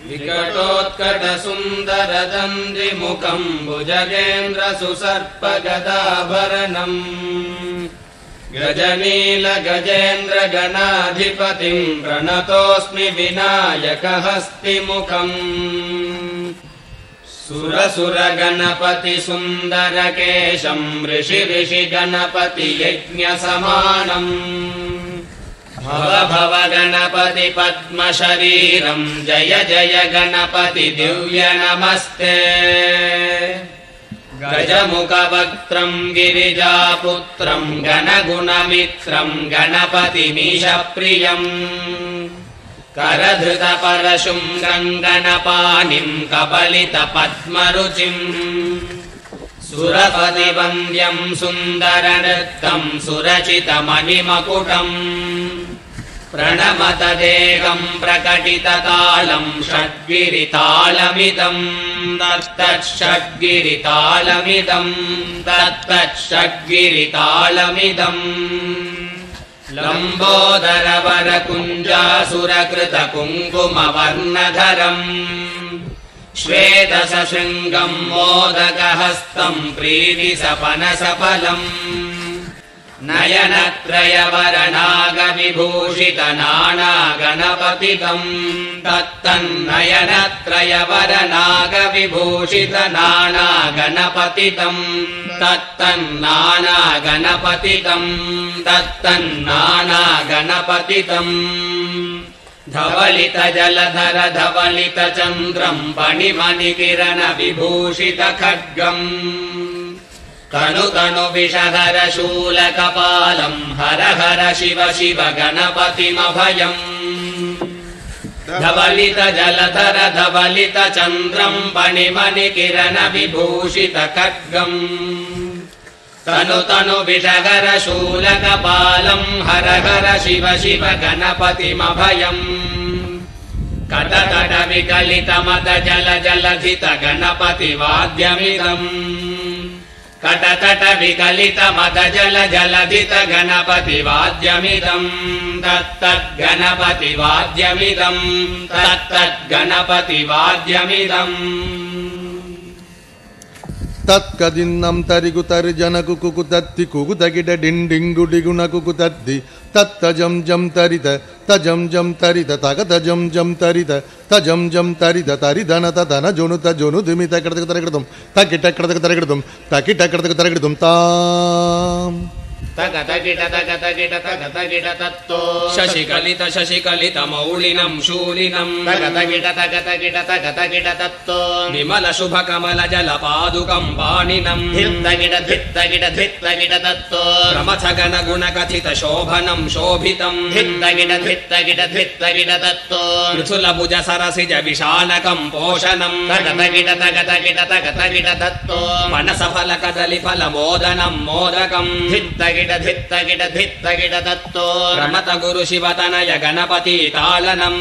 विकटोत्कटसुन्दरदन्दिमुखम् भुजगेन्द्रसुसर्पगदाभरणम् गजनीलगजेन्द्रगणाधिपतिम् प्रणतोऽस्मि विनायकहस्तिमुखम् सुरसुरगणपतिसुन्दरकेशम् ऋषिगणपतियज्ञसमानम् भव भव गणपति पद्मशरीरम् जय जय गणपति दिव्य नमस्ते गजमुखवक्त्रम् गिरिजापुत्रम् गणगुणमित्रम् गणपतिमीशप्रियम् करधृतपरशुम् गङ्गणपाणिम् कबलितपद्मरुचिम् सुरपतिवन्द्यम् सुन्दरनृत्तम् सुरचितमणिमकुटम् प्रणमतदेहम् प्रकटिततालम् षड्गिरितालमिदम् तत्तच्छड्गिरितालमिदम् लम्बोदरवरकुञ्जासुरकृतकुङ्कुमवर्णधरम् श्वेतसशृङ्गम् मोदकहस्तम् प्रीतिसपनसफलम् नयनत्रयवरनागविभूषितनानागणपतितम् तत्तन्नयनत्रयवरनागविभूषितनानागणपतितम् तत्तन्नानागणपतितम् धवलितजलधर धवलितचन्द्रम् फणिमणिकिरणविभूषितखड्गम् तनु तनु विषहर शूलकपालम् हर हर शिव शिव गणपतिमभयम् धवलितजलधर धवलितचन्द्रम् फणिमणिकिरणविभूषितखड्गम् तनु तनु विषहर शूलकपालम् हर हर शिव शिव गणपतिमभयम् कटतट विकलितमद जल जलधित गणपतिवाद्यमिदम् कटतट विकलितमद जल जलधित गणपतिवाद्यमिदम् तत्तद्गणपतिवाद्यमिदम् तत्कदिन्नं तरिगु तर्जनकु कुकु तत्ति कुकु तगिड डिंडिंगु डिगुण कुकु तद्दि तत्तजं जं तरित तजं जं तरित तग तजं जं तरित तजं जं तरित तरिधन तधन जोनु तजोनु दिमित कडक तरगडुम तकिट कडक तरगडुम तकिट कडक तरगडुम ताम तगतगिट तत्तो शशिकलित मौलिनम् शूलिनम् तगतगिट तत्तो विमल शुभ कमल जल पादुकम् पाणिनम् धित्तगिट तत्तो प्रमथ गण गुण कथित शोभनम् शोभितम् धित्तगिट तत्तो मृथुल भुज सरसिज विशालकम् पोषणम् तगतगिट तत्तो मनस फल कदलि फल मोदनम् मोदकम् धित्तगिट तत्तो रमत गुरु शिवतनय गणपति तालनम्